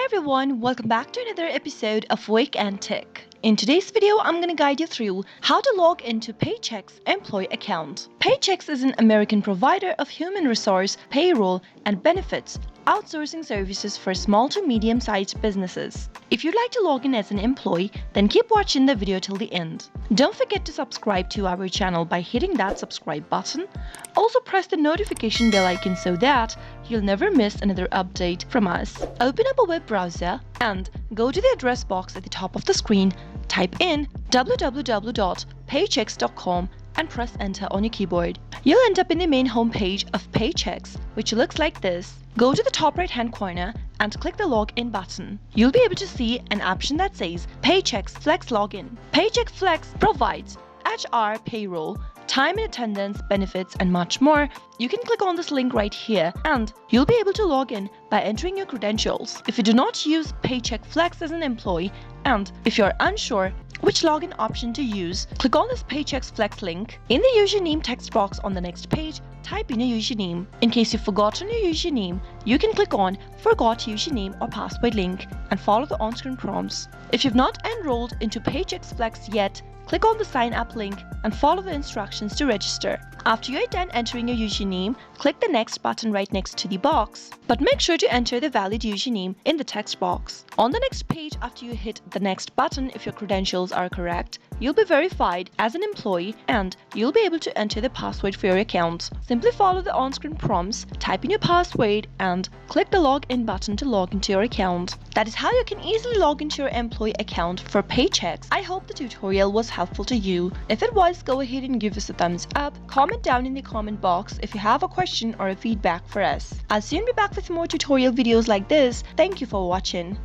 everyone, welcome back to another episode of Wake&Tech. In today's video, I'm going to guide you through how to log into Paychex employee account. Paychex is an American provider of human resource, payroll, and benefits outsourcing services for small to medium-sized businesses. If you'd like to log in as an employee, then keep watching the video till the end. Don't forget to subscribe to our channel by hitting that subscribe button. Also press the notification bell icon so that you'll never miss another update from us. Open up a web browser and go to the address box at the top of the screen, type in www.paychex.com and press enter on your keyboard. You'll end up in the main homepage of Paychex, which looks like this. Go to the top right hand corner and click the login button. You'll be able to see an option that says Paychex Flex Login. Paychex Flex provides HR, payroll, time and attendance, benefits, and much more. You can click on this link right here and you'll be able to log in by entering your credentials. If you do not use Paychex Flex as an employee and if you're unsure which login option to use, click on this Paychex Flex link. In the username text box on the next page, type in your username. In case you've forgotten your username, you can click on Forgot Username or Password link and follow the on-screen prompts. If you've not enrolled into Paychex Flex yet, click on the sign up link and follow the instructions to register. After you're done entering your username, click the next button right next to the box. But make sure to enter the valid username in the text box. On the next page, after you hit the next button, if your credentials are correct, you'll be verified as an employee and you'll be able to enter the password for your account. Simply follow the on-screen prompts, type in your password and click the login button to log into your account. That is how you can easily log into your employee account for Paychex. I hope the tutorial was helpful to you. If it was, go ahead and give us a thumbs up. Comment down in the comment box if you have a question or a feedback for us. I'll soon be back with more tutorial videos like this. Thank you for watching.